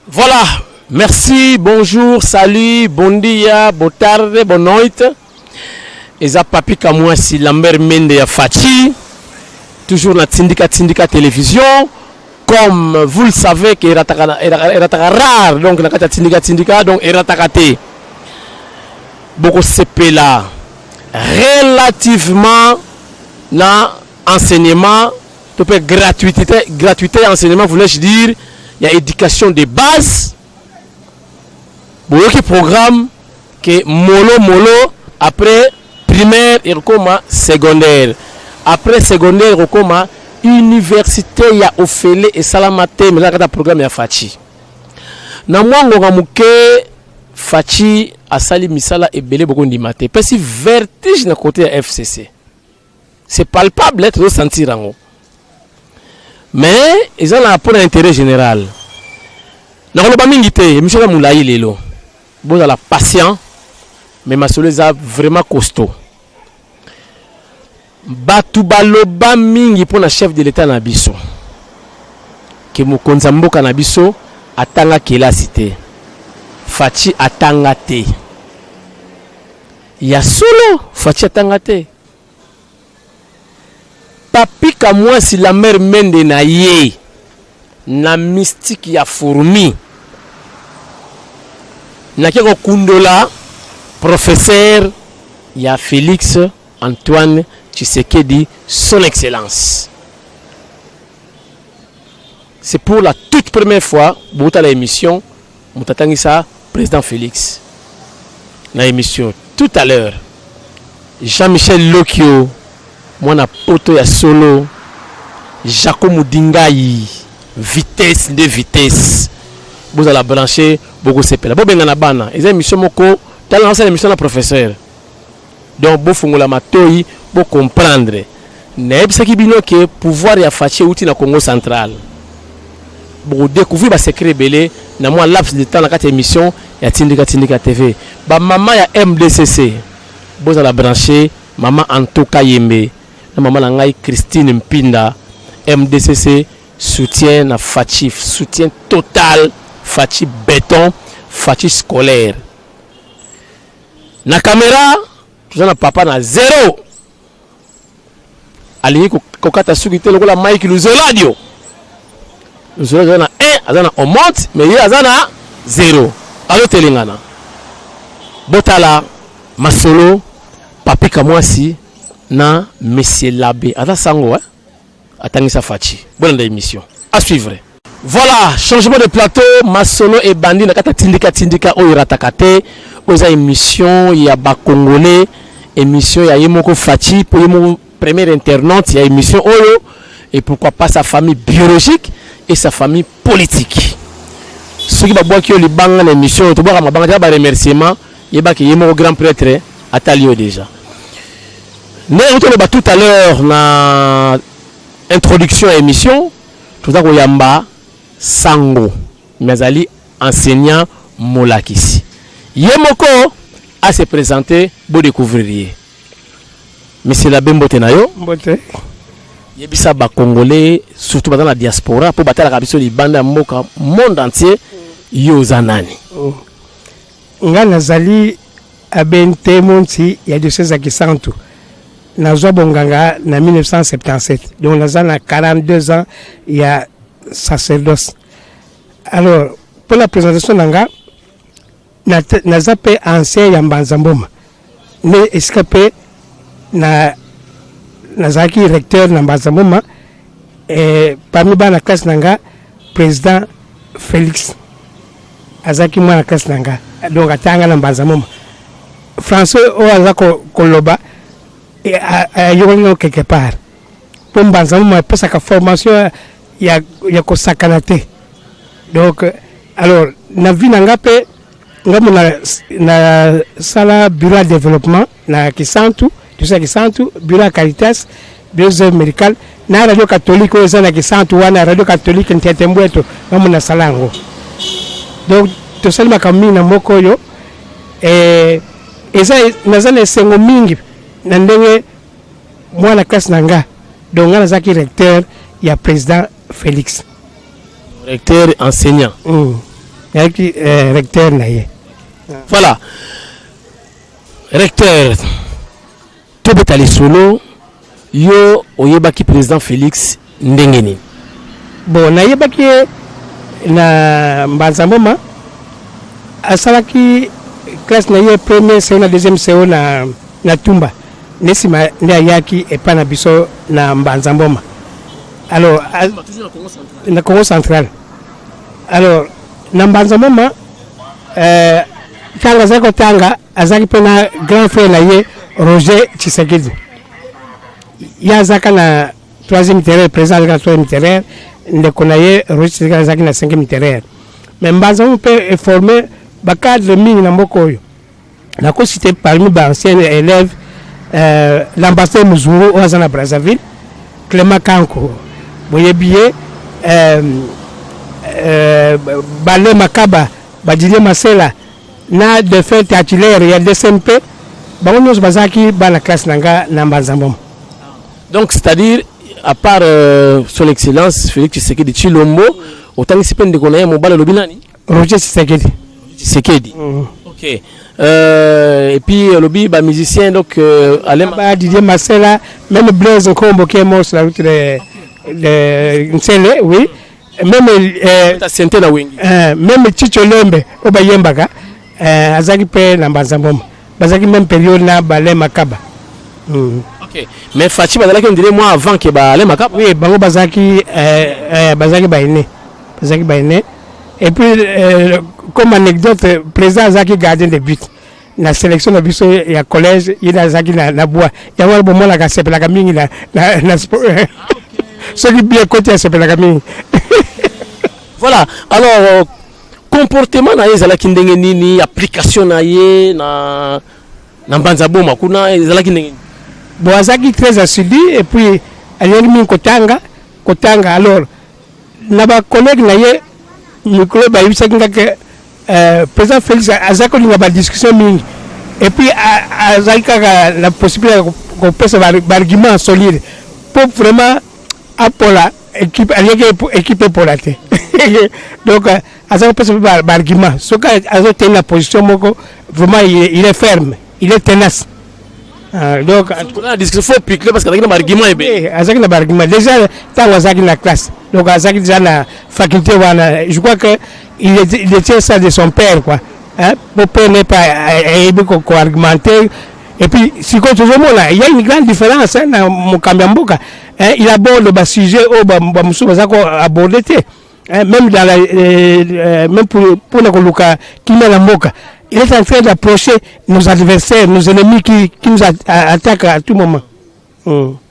Voilà, merci, bonjour, salut, bon dia, bonne tarde, bonne nuit. Et ça papi comme si Lambert Mende ya Fachi, toujours dans Tindika Télévision. Comme vous le savez, que est rare, donc dans Tindika, donc est beaucoup CP là, relativement na enseignement, gratuité enseignement, voulais-je dire. Il y a éducation de base. Bon, il y a un programme que mollo après primaire et secondaire. Après secondaire, il y a université, il y a Ophélie et Salamate, mais là, il y a un programme de Fachi. Dans moi, Fachi a sali misala et belé beaucoup de maté. Parce que vertige dans côté de FCC. C'est palpable, tu dois sentir en haut. Mais ils ont un intérêt général. Dans le bamingité, monsieur la moulaï lelo. Bon la patient, mais ma soleil a vraiment costaud. Batu baloba mingi pour la chef de l'état na biso. Que mo konzambo kanabiso atanga kela cité. Fachi atanga te. Ya solo Fachi atanga te. Papi kamwa si la mère Mende na ye na mystique ya fourmi na keko kundola professeur ya Félix Antoine Tshisekedi son excellence. C'est pour la toute première fois pour la émission Moutatangisa président Félix na émission tout à l'heure Jean-Michel Lokio Mwana poto ya solo Jaco Moudingaï vitesse de vitesse vous allez brancher beaucoup CP là bon benga na bana ils émission moko dans l'ancienne émission na professeur donc bon fungola matoi bon comprendre neb ce qui bino que pouvoir ya Fachi outi na Congo central bon découvrir ba secret belé na moi laps de temps na quatre émission ya Tindika TV ba maman ya MDCC vous allez brancher maman Antoka Yembe. Maman Langai Christine Mpinda, MDCC soutien na Fachi, soutien total, Fachi béton, Fachi scolaire. Na caméra, tout ça na papa na zéro. Ali kokata sukite lokola Mike Luzoladio. Luzoladio na 1, azana on monte, mais il azana 0. Alo telingana. Botala masolo papi kamwasi na Monsieur Labé. Attends sango hein. Attendez Fachi. Bonne émission. À suivre. Voilà, changement de plateau, Masolo et Bandi na kata Tindika o iratakate, oza émission ya ba congolais, émission ya Yemoko Fachi pour Yemoko première internaute, ya émission Oyo et pourquoi pas sa famille biologique et sa famille politique. Ceux qui ba bois qui ont li banga na émission, to bois ma banga ba remerciement, yeba ki Yemoko grand prêtre atalio déjà. Mais on te tout à l'heure na introduction à l'émission, tout ça yamba sango, mais enseignant molakisi. Yemoko a se présenté pour découvrir. Monsieur la Bembote nayo, Mbote. Yebisa ba congolais surtout dans la diaspora pour battre la rabiso li banda moka monde entier yozanani. Nga nazali abente monti ya diocèse ya Kisantu. Nazwa bonganga na 1977. Donc nazana 42 ans il y a sacerdoce. Alors pour la présentation nanga nazape ancien ya Mbanzamboma. Mais escapé na nazaki recteur na Mbanzamboma et parmi bana classe nanga président Félix azaki mwana classe nanga. Donc atanga na Mbanzamboma. François Oazako Koloba et quelque part pour Mbanzamboma pour sa formation il y a kosakanate. Donc alors na vie nanga pe na sala bureau de développement na Kisantu, tu sais Kisantu, bureau Caritas, bureau médical na radio catholique oza na Kisantu wana radio catholique ntetembweto na salango. Donc to salima kami na moko yo eza nazana sengo mingi na ndenge mwana classe nanga. Donc nga nazaki recteur ya président Félix. Recteur enseignant. yaki recteur na ye. Voilà. Recteur Tobetali Solo yo oyebaki président Félix ndengeni. Bon na yebaki na Mbanzamboma asalaki classe na ye premier CO na deuxième CO na Tumba. Nesima ndia yaki epa na biso na Mbanzamboma. Alors na Congo central. Alors na Mbanzamboma tanga zako tanga azaki pena grand frère na ye Roger Tshisekedi. Ya zaka na 3e terrain président de la 3e terrain ndeko na ye Roger Tshisekedi azaki na 5e terrain. Mais Mbanzamboma peut former ba cadre mingi na mboko oyo. Na ko cité parmi ba anciens élèves l'ambassadeur Muzuru au Azana Brazzaville, Clément Kanko, Boyebiye, Balé Makaba, Badile Masela, na de fait titulaire il y a des SMP, Baonos Bazaki, la classe Nanga, Nambazambom. Donc c'est-à-dire, à part son excellence Félix Tshisekedi Chilombo, autant que c'est de connaître mon bal lobinani. Roger Tshisekedi. Tshisekedi. Ok. Et puis lobby bah musicien donc Alem Didier Marcella, même Blaise Kombo qui est mort sur la route de Nsele, oui. Même Chicho Lembe au Bayembaga, Azaki Pe Nambazambom. Bazaki même période na Balé Makaba. Ok. Mais Fatima on dirait moi avant que Balé Makaba. Oui, Bango Bazaki Bazaki Baïné. Bazaki Baïné. Et puis, comme anecdote, le président Zaki gardien de but. La sélection de biso il y a collège, il y a Zaki na bois. Il y a un moment la cassette la gamine na sport. Ce qui bien côté c'est la gamine. Voilà. Alors comportement na ezalaki ndenge nini, application na ye na Mbanzamboma kuna ezalaki ndenge. Bon Zaki très assidu et puis aliongi kotanga alors na ba collègue na ye micro ba yibisa que président Félix azako linga ba discussion mingi et puis azaka la possibilité qu'on puisse avoir argument solide pour vraiment appola équipe équipe pour la tête. Donc azako peut avoir argument ce cas azako la position moko vraiment il est ferme, il est tenace. Donc la discussion faut piquer parce que avec argument azaki na argument déjà tant azaki na classe donc azaki déjà na faculté wana je crois que il tient ça de son père quoi hein mon père n'est pas ko argumenter et puis si quand toujours là il y a une grande différence hein na Mokambamboka hein il aborde le sujet au ba musu bazako aborder même dans la même pour na koluka kimela mboka. Il est en train d'approcher nos adversaires, nos ennemis qui nous attaquent à tout moment.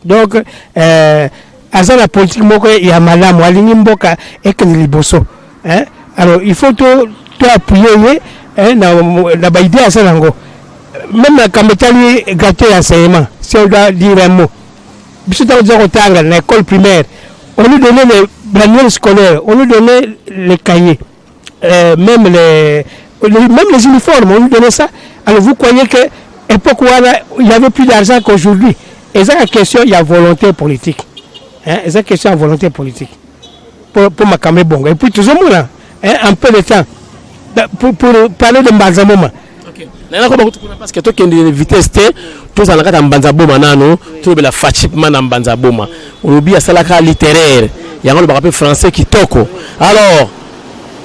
Donc, à la politique, il y a madame Walingi Mboka et Keniliboso. Alors, il faut tout appuyer la baïdée à Sanango. Même quand on est gâté l'enseignement, si on doit dire un mot, si on doit l'école primaire, on nous donnait les manuels scolaires, on nous donnait les cahiers, même les uniformes, on nous donnait ça. Alors vous croyez que l'époque où il y avait plus d'argent qu'aujourd'hui. Et c'est la question, il y a volonté politique. Et c'est la question de volonté politique. Pour ma caméra bonga. Et puis toujours là, un peu de temps. Pour parler de Mbanzamboma. Ok. Parce que toi qui es de vitesse, tout ça n'a Mbanzamboma nano, tout la fatiguement dans Mbanzamboma. On oublie ça la littéraire. Il y a un peu français qui toque. Alors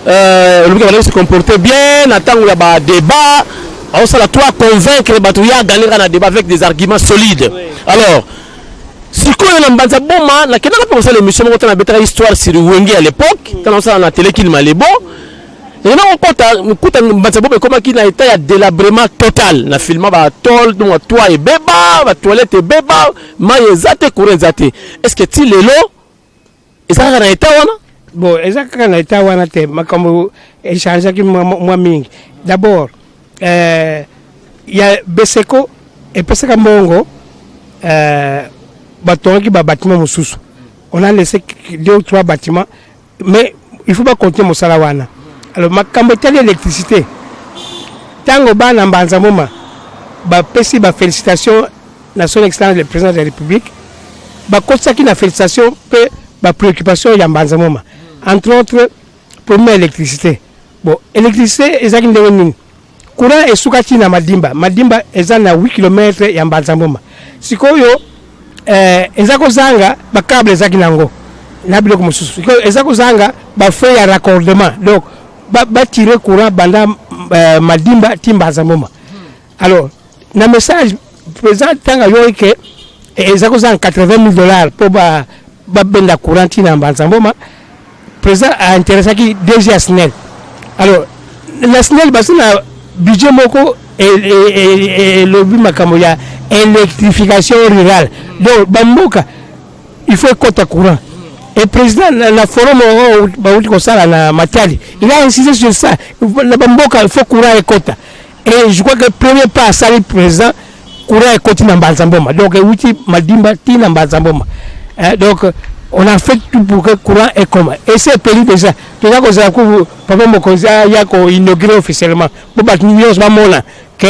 le gars va se comporter bien, attend où il y a un débat. Alors ça la toi convaincre les a gagné un débat avec des arguments solides. Oui. Alors si on a Mbanzamboma, na kena pas ça l'émission on a bêta histoire sur Wenge à l'époque, quand on ça na télé qu'il m'a les bon. Et là on compte Mbanzamboma comment qu'il a été à délabrement total. Na filma ba tol donc toi et beba, ba toilette et beba, maïzate courezate. Est-ce que tu les lo? Et ça na été wana? Bon, exactement na été wana te makambo échange qui moi mingi. D'abord il y a Beseko et Pesaka Mongo bâtiment Moussousou. On a laissé 2 ou 3 bâtiments, mais il ne faut pas compter mon salawana. Alors, ma cambotienne l'électricité. Tango ban en Mbanzamboma, félicitations à son excellence le président de la République. Qui na félicitations, ma préoccupation est Mbanzamboma. Entre autres, première électricité. Bon, électricité, ezaki ndenge nini. Courant esukati na Madimba. Madimba eza na 8 km ya Mbanzamboma. Sikoyo ezako zanga ba câble ezaki nango. Na biloko mosusu. Sikoyo ezako zanga ba feu ya raccordement. Donc ba tirer courant banda Madimba ti Mbanzamboma. Alors, na message président tanga yo ke ezako zanga $80,000 pour ba benda courant ti na Mbanzamboma. Président a intéressé qui DG SNEL. Alors, la SNEL basi na budget moko et le but makambo ya électrification rurale. Donc bamboka il faut côté courant. Et président la forum baouti ko sala na Matadi, il a insisté sur ça. La bamboka il faut courant et quota. Et je crois que le premier pas ça le président courant et quota na Mbanzamboma. Donc outi Madimba ti na Mbanzamboma. Donc on a fait tout pour que le courant est commun. Et c'est pays déjà. Tout ça, que ça papa Mokoza y a inauguré officiellement. Pour battre millions de que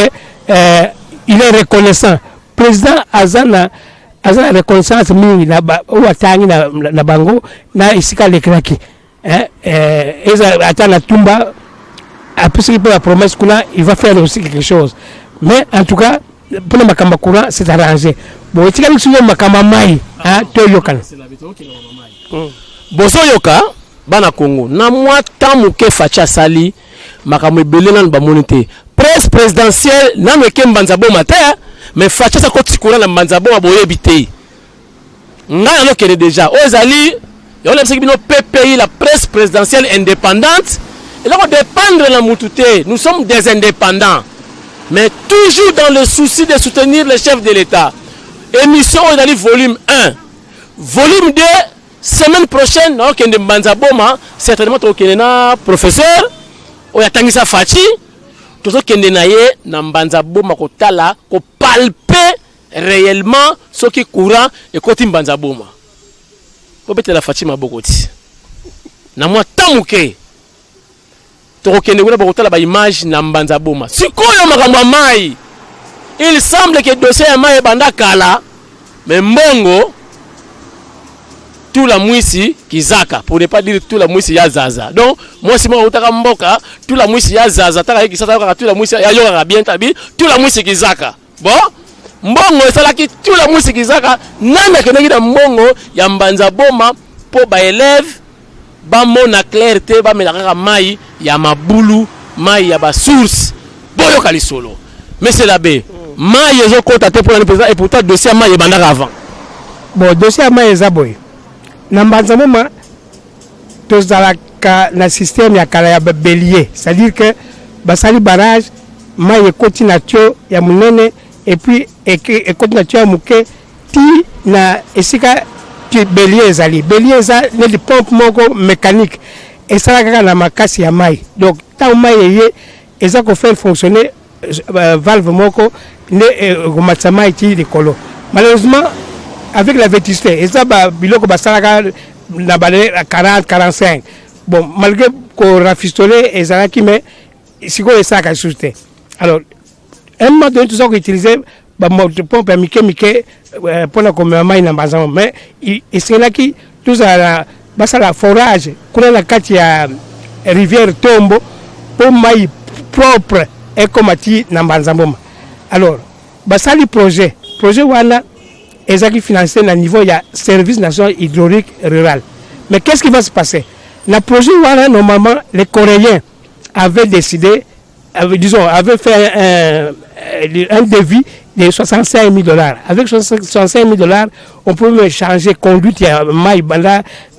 il est reconnaissant. Président Azana reconnaissance mingi na ou atangi na bango na isika le kraki. Eza atana tumba après ce qu'il peut la promesse qu'on a, il va faire aussi quelque chose. Mais en tout cas pour le makamba courant c'est arrangé. Bon, tu as dit makamba mai, to yokan. Boso yoka bana Congo na mwa tamuke facha sali makamwe belena ba monité presse présidentielle na meke Mbanzamboma te mais facha sa koti courant na Mbanzamboma boyebité nga no kene déjà ozali yo le bino PPI la presse présidentielle indépendante et là on dépendre la mututé nous sommes des indépendants mais toujours dans le souci de soutenir le chef de l'État. Émission ozali volume 1 volume 2 semaine prochaine na okende Mbanzamboma certainement tokende na professeur oyatangisa fachi tozokende na ye na Mbanzamboma kotala ko palper réellement ce qui courant et koti Mbanzamboma po betela fachi mabokoti na mwa tamuke tokende kuna bakotala ba image na Mbanzamboma sikoyo makambo mai il semble que dossier ya mai banda kala mais mbongo tout la mwisi kizaka pour ne pas dire tout la mwisi ya zaza. Donc moi si moi utaka mboka tout la mwisi ya zaza taka ki sasa tout la mwisi ya yoka bien tabi tout la mwisi kizaka. Bon mbongo sala ki tout la mwisi kizaka nana keneki na mbongo ya Mbanzamboma po ba élève ba mona clarté ba melaka mai ya mabulu mai ya ba source boyo kalisolo. Mais c'est l'abbé mai yezo kota te pour le président et pourtant dossier mai bandaka avant. Bon dossier mai ezaboy. Na Mbanzamboma tozalaka na système ya kala ya bélier, c'est-à-dire que basali barrage mai ekoti na tio ya munene et puis ekoti na tio ya muke ti na esika ti bélier ezali eza ne di pompe moko mécanique esalaka na makasi ya mai. Donc tant mai eye eza ko faire fonctionner valve moko ne komatisa mai ti likolo. Malheureusement avec la vétusté, et ça, biloko basalaka na balé 40-45. Bon, malgré qu'on rafistolé et ça qui mais si quoi ça a susté. Alors, un moment donné, tout ça qu'on utilisait, pompe Mickey pour la commémoration na Mbanzamboma, mais c'est là qui tout ça la forage, qu'on a la carte à rivière Tombo pour maïs propre et comme ati na Mbanzamboma. Alors, basali projet wana qui financé à niveau il service national hydraulique rural. Mais qu'est-ce qui va se passer? Le projet voilà, normalement les Coréens avaient décidé, avaient fait un devis de $65,000. Avec $65,000, on peut changer conduite, il y a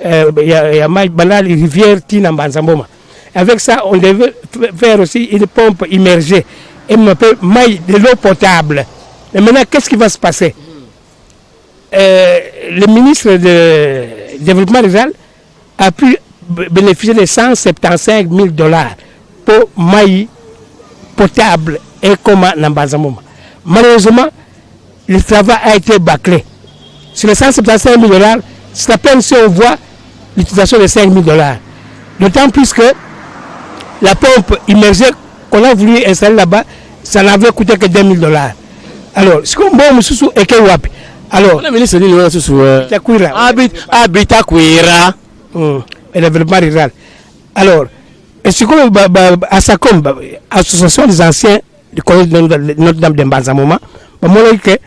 la rivière Tina Mbanzamboma. Avec ça, on devait faire aussi une pompe immergée et on appelle de l'eau potable. Et maintenant, qu'est-ce qui va se passer? Le ministre de Développement rural a pu bénéficier de $175,000 pour maïs potable et comme dans Mbanzamboma. Malheureusement, le travail a été bâclé. Sur les $175,000, c'est à peine si on voit l'utilisation de $5,000. D'autant plus que la pompe immergée qu'on a voulu installer là-bas, ça n'avait coûté que $2,000. Alors, ce qu'on voit, c'est que wapi. Alors, le ministre dit le développement rural. Alors, Et c'est comme ASACOM, Association des anciens du collège de Notre-Dame de Mbanzamoma, que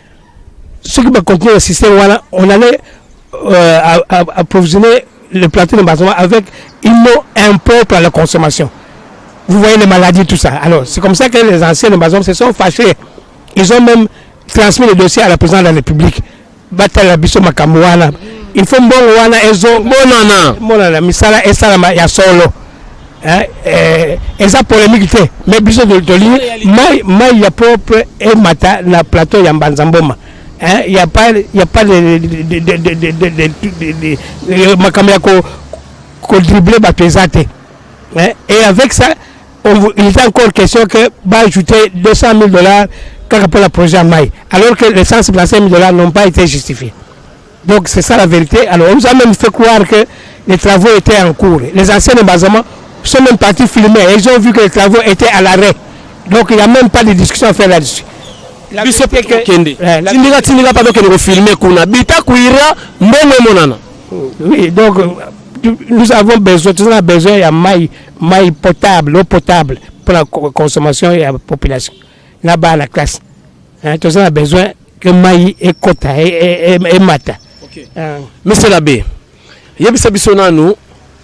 ceux qui vont continuer le système, voilà, on allait approvisionner le plateau de Mbanzamoma avec une mot impropre à la consommation. Vous voyez les maladies, tout ça. Alors, c'est comme ça que les anciens de Mbanzamoma se sont fâchés. Ils ont même transmis le dossier à la présidente de la République. Batala biso makamwana. Il faut bon wana ezo monana misala esala ya solo. Eza polémique te. Mais biso de ligne mai ya propre et mata na plateau ya Mbanzamboma. Il y a pas de makamya ko dribbler ba pesate. Et avec ça, il est encore question que va ajouter $200,000 pour le projet Maï, alors que les $155,000 n'ont pas été justifiés. Donc c'est ça la vérité. Alors on nous a même fait croire que les travaux étaient en cours. Les anciens de Mbanzamoma sont même partis filmer. Ils ont vu que les travaux étaient à l'arrêt. Donc il n'y a même pas de discussion à faire là-dessus. Oui, donc nous avons besoin de maï potable, eau potable pour la consommation et la population. Là-bas à la classe. Tout ça a besoin que maï et quota et mata. Monsieur l'abbé, yebisa bisona nous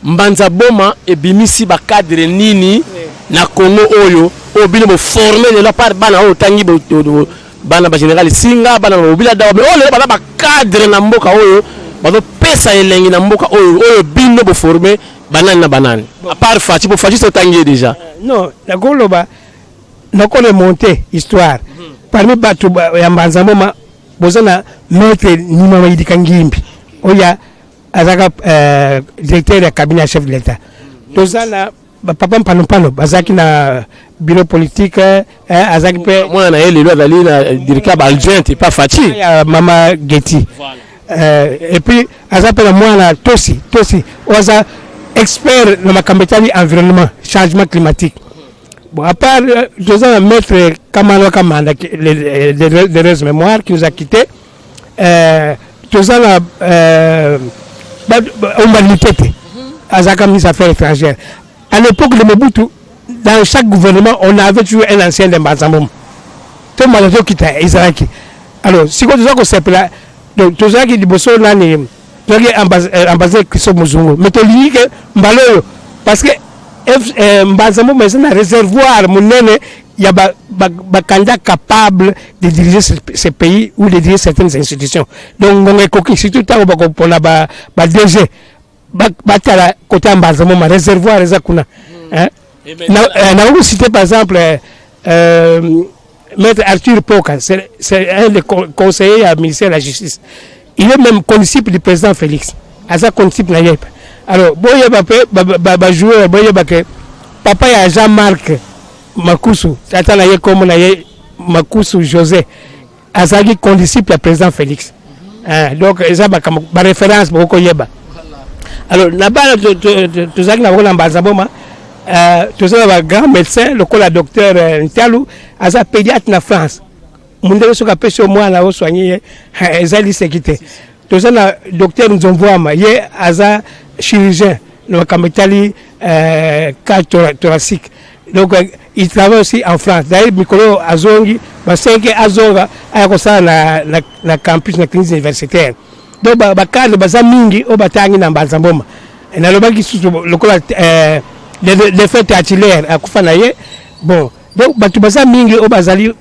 Mbanzaboma et bimisi ba cadre nini na Congo oyo obino bo former la part bana o tangi bana ba général singa bana obila dawa mais ole bana ba cadre na mboka oyo ba do pesa elengi na mboka oyo bino bo former banane na banane à part fachi bo fachi so tangi déjà non la goloba na connaît monter histoire parmi batu ya Mbanzaboma bozana maître Nima Yidika Ngimbi oya azaka directeur du cabinet chef de l'État. Tozana papa Mpano bazaki na bureau politique azaki pe moi na ele lo dali na directeur adjoint et pas Fachi Mama Getty. Et puis azapa na moi na Tosi oza expert dans ma campagne environnement changement climatique. Bon à part Tozana maître Kamano Kamanda de mémoire qui nous a quitté Tozana Ombanitete, Azaka ministre des Affaires étrangères. À l'époque de Mobutu, dans chaque gouvernement, on avait toujours un ancien de Mbanzamboma. Tout le monde qui était Israël. Alors, si vous avez ce là, donc tout ça qui dit bosso là, ni ambassadeur Christophe Muzungu. Mais tu dis que Mbalo, parce que Mbanzamboma c'est un réservoir, mon nene. Il y a des candidats capables de diriger ce pays ou de diriger certaines institutions. Donc, on est coquille. Si tout le temps, on a des DG, côté Mbanzamboma, réservoir, les Akuna. On a cité par exemple Maître Arthur Poka, c'est un des conseillers à ministère de la Justice. Il est même condisciple du président Félix. Asa condisciple Nayep. Alors, Boye Bapé, joueur, Boye Bapé, papa y a Jean-Marc Makusu, c'est-à-dire comme Makusu José, Azagi condisciple le président Félix. Donc, ça ma référence pour Koyeba. Alors, là-bas, tu sais que nous avons Mbanzamboma, tu sais un grand médecin, le docteur Ntialou, Aza pédiatre en France. Mon Dieu, ce qu'on sur moi, là, soigné, Zali Sekite. Tu sais le docteur Nzomboama, il est Aza chirurgien, le Kametali cas thoracique. Donc, il travaille aussi en France. D'ailleurs, Mikolo Azongi, Basenke Azonga, a la campus, la clinique universitaire. Donc, cadre Bazamingi, au Batangi, dans Mbanzamboma. Et dans le bas qui les faits théâtrales à Koufanaye, bon, donc, Bazamingi, au Bazali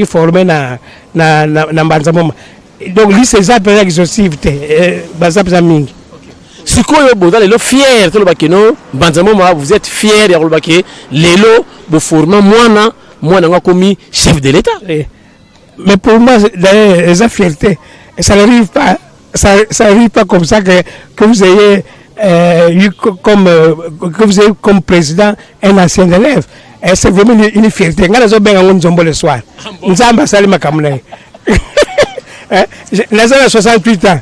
formé dans Mbanzamboma. Donc, lui, c'est ça, pour l'exhaustive, Bazamingi. Si vous êtes fier de l'Obakeno, Mbanzamboma, vous êtes fier de l'Obakeno, l'élo, vous formez moi, comme chef de l'État. Mais pour moi, c'est fierté. Ça n'arrive pas, ça n'arrive pas comme ça que vous ayez eu comme président un ancien élève. C'est vraiment une fierté. Nous avons bien un le soir. Nous avons passé ma caméra. Nous avons 68 ans.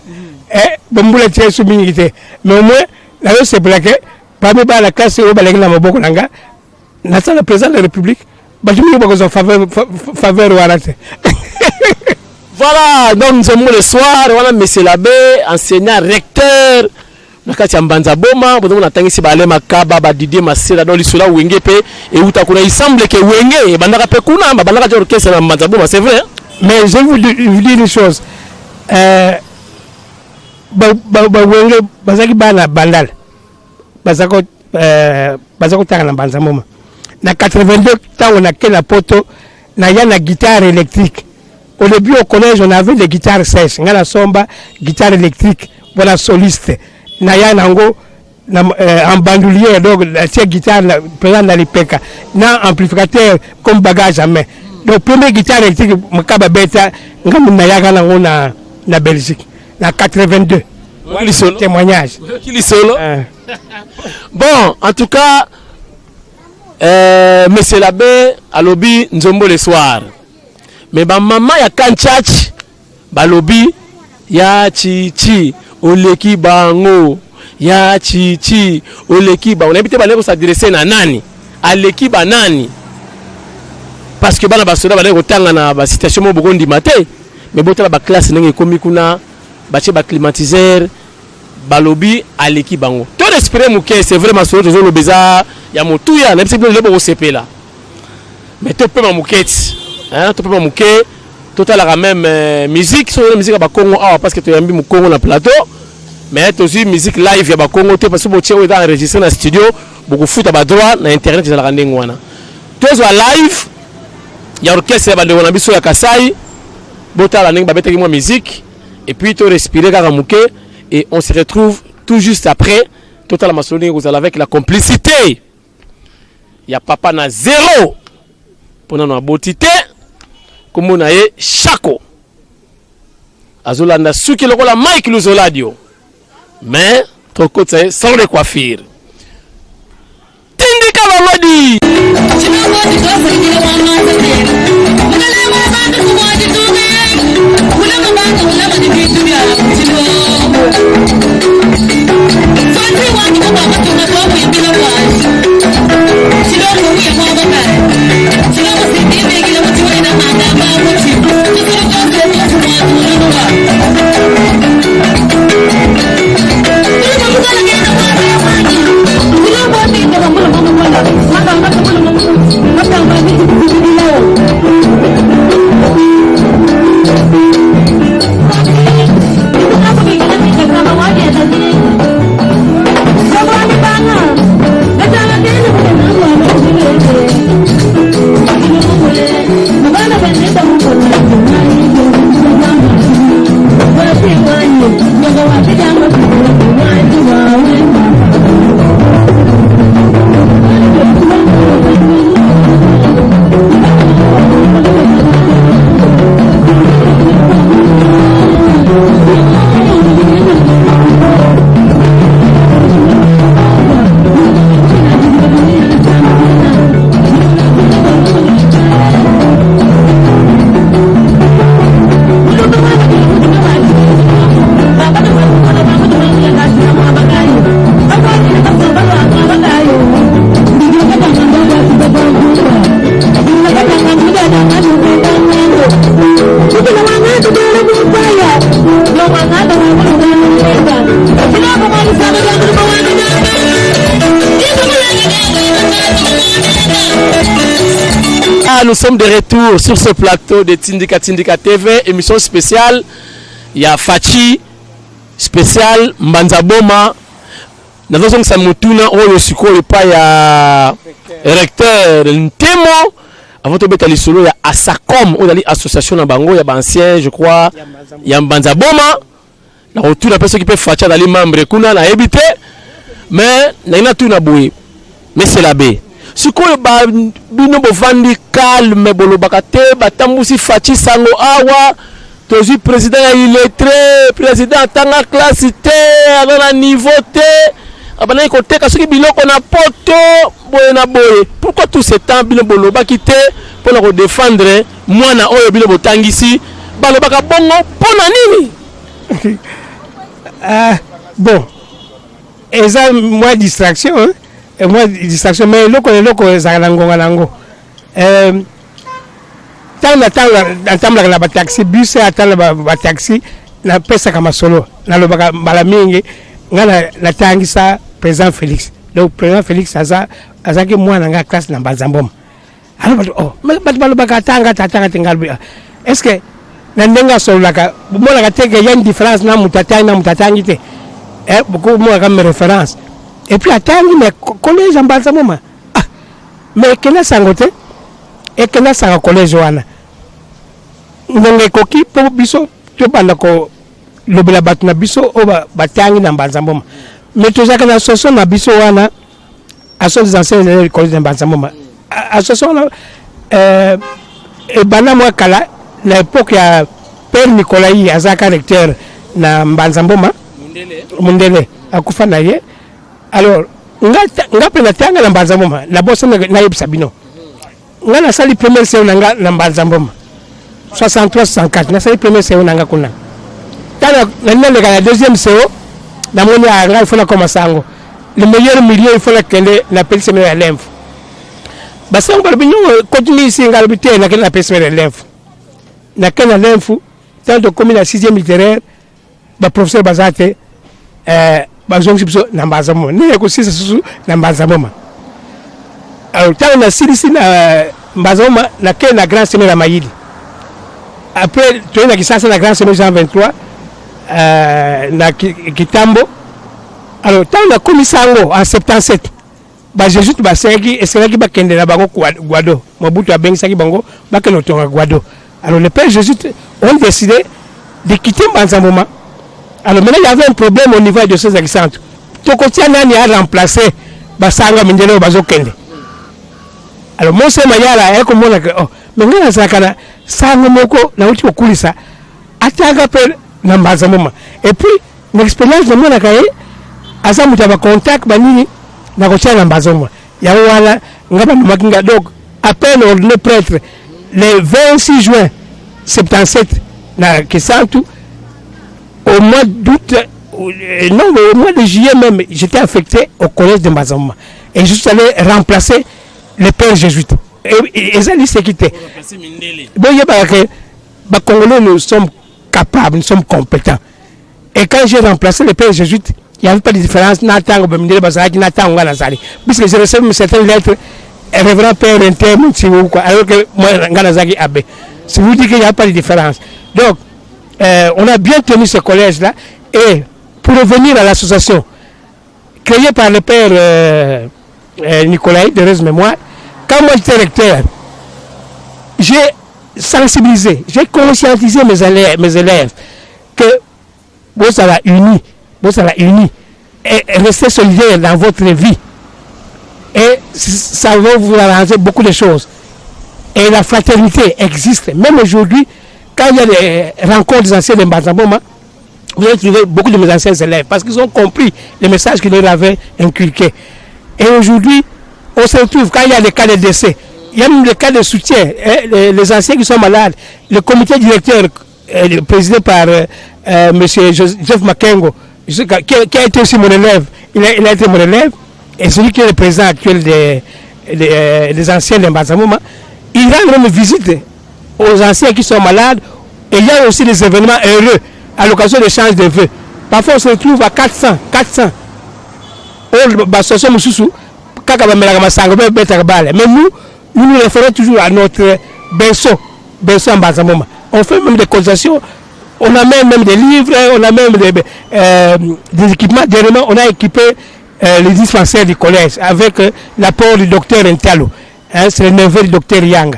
Mais au moins, c'est plaqué. Parmi la classe, au Balagna, le président de la République, faveur. Voilà, donc nous sommes le soir, voilà, monsieur l'abbé, enseignant, recteur, nakati ya Mbanza Boma bozo na tangisi ba ale makaba ba Didier Masela dans lisola wenge pe et uta kuna il semble que wenge bandaka pe kuna ba bandaka ja orchestre na Mbanza Boma, c'est vrai, hein? Mais je vous dire une chose, wenge bazaki bana bandal bazako tanga na Mbanza Boma na 82 temps on a quel la poto na ya na guitare électrique. Au début au collège on avait des guitares sèches, ngala somba guitare électrique voilà soliste na ya nango en bandoulière donc la guitare présent dans les peka na amplificateur comme bagage à main. Donc première guitare électrique makaba beta ngam na ya nango na Belgique na 82. Témoignage. Bon, en tout cas, Monsieur l'abbé à lobby nzombo le soir. Mais ba maman ya kanchach ba lobby ya chichi oleki bango ya chichi oleki ba on habite ba leko s'adresser na nani aleki ba nani parce que bana basoda ba leko tanga na ba situation mo bokondi maté mais botala ba classe ndenge komi kuna ba che ba climatiseur ba lobby aleki bango to respire muke c'est vraiment so zo lo beza ya motuya na bise le bo sepela mais to pe ma muketi hein to pe ma muke total la même musique sur la musique ba Congo parce que tu yambi mu Congo na plateau mais aussi musique live ya ba Congo te parce que bo tcheo est enregistré na studio beaucoup foot ba droit na internet za la rande ngwana tozo live ya orchestre ba ndeko na biso ya Kasai botala ndenge ba betaki mo musique et puis to respirer kaka muke et on se retrouve tout juste après total masolini vous allez avec la complicité ya papa na zéro pona na botité comme na ye Chako azolanda suki lokola Mike Luzoladio mais ton côté sans les coiffures tindika balodi Nous sommes de retour sur ce plateau de Tindika TV, émission spéciale. Il y a Fachi, spécial Mbanza Boma. Nous avons ça mutuna oyo siko pas ya recteur Ntemo. Avant de mettre les solo, il y a Asacom, on a l'association na bango, il y a ancien, je crois, il y a Mbanza Boma. La retour la personne qui peut Fachi dans les membres kuna na habité. Mais na tout na boué. Mais c'est l'abbé. Si vous bino bovandi calme bolobakate batambusi Fachi sango awa tozi président illettré président tanga classe té à niveau té abana côté ka soki biloko na poto boye na boye pourquoi tout ce temps bino bolobaki té pour le défendre mwana oyo bino botangisi balobaka bongo pona nini bon et ça moi distraction hein? Et moi distraction mais loko zalango nango tanga la taxi bus atala ba taxi na pesa kama solo na lobaka mbala mingi la tangisa président Félix. Donc président Félix azaki moi na classe na Mbanzamboma. Alors oh mais batbalobaka tanga tingalbi. Est-ce que na ndenga solaka mona ka teke y a une différence na mutatangi te. Beaucoup moi comme référence. Et puis atangi mais collège Mbanzamboma. Ah mais kena sangote et kena sanga collège wana. Ndenge koki po biso to bandako lobela batu na biso oba batangi na Mbanzamboma. Mais tout ça que la association na biso wana association des anciens élèves du collège de Mbanzamboma. Association et bana moi kala l'époque ya Père Nicolai azaka recteur na Mbanzamboma Mundele akufa na ye. Alors nga pena tanga na Mbanzamboma na bossa na yebisa bino. Nga na sali première séance na Mbanzamboma 63 64 na sali première séance nga kuna. Tana na la deuxième séance na moni a il faut la commencer sango. Le meilleur milieu il faut la kende la police à l'info. Basango barbinyo continue ici ngalbité na la police à l'info. Na kana l'info tant de commune la 6e littéraire ba professeur Bazate ba zongiso na Mbanzamboma. Ne ko sisa susu na Mbanzamboma. Alors tant na silisi na Mbanzamboma na kana grand semaine la Mayili. Après tu es na kisasa na grand semaine Jean 23 na Kitambo. Alors tant la commissango en 77 ba Jésus ba seraki esaki ba kende na bango Guado Mobutu abengisaki bango ba kende tonga Guado. Alors le père Jésus ont décidé de quitter Mbanzamboma. Alors maintenant il y avait un problème au niveau de ces centres. Tokotia nani a remplacé basanga mindelo bazo kende. Alors Mose Mayala eko mona que oh mais ngana sakana sango moko na uti okulisa ataka pe na Mbanzamboma. Et puis l'expérience de mona kae asa mutaba contact banini na kotia na Mbanzamboma. Ya wala ngaba makinga donc à peine ordonné prêtre le 26 juin 77 na Kisantu au mois d'août non au mois de juillet même j'étais affecté au collège de Mbanzamboma et je suis allé remplacer le père jésuite et ça dit c'est quitté bon il y a que les Congolais nous sommes capables nous sommes compétents et quand j'ai remplacé le père jésuite il n'y avait pas de différence n'attend bemindele basaki n'attend ngana sali puisque j'ai reçu certaines lettres révérend père interne ou quoi alors que moi ngana zaki abbé c'est vous dire qu'il n'y a pas de différence donc on a bien tenu ce collège là et pour revenir à l'association créée par le père Nicolai de Rose Mémoire quand moi j'étais recteur j'ai sensibilisé j'ai conscientisé mes élèves que vous allez unis et rester solidaire dans votre vie et ça va vous arranger beaucoup de choses et la fraternité existe même aujourd'hui quand il y a des rencontres des anciens de Mbanzamboma vous allez trouver beaucoup de mes anciens élèves parce qu'ils ont compris le message que leur avait inculqué et aujourd'hui on se retrouve quand il y a des cas de décès il y a même des cas de soutien les anciens qui sont malades le comité directeur présidé par monsieur Jeff Makengo qui a été aussi mon élève, il a été mon élève, et celui qui est le président actuel des anciens de Mbanzamboma, il rend une visite aux anciens qui sont malades, et il y a aussi des événements heureux à l'occasion de change de vœux. Parfois on se retrouve à 400. Mais nous référons toujours à notre berceau Mbanzamboma. On fait même des cotisations. On a même des livres, on a même des équipements. Dernièrement, on a équipé les dispensaires du collège avec l'apport du docteur Ntalo. C'est le neveu du docteur Yang.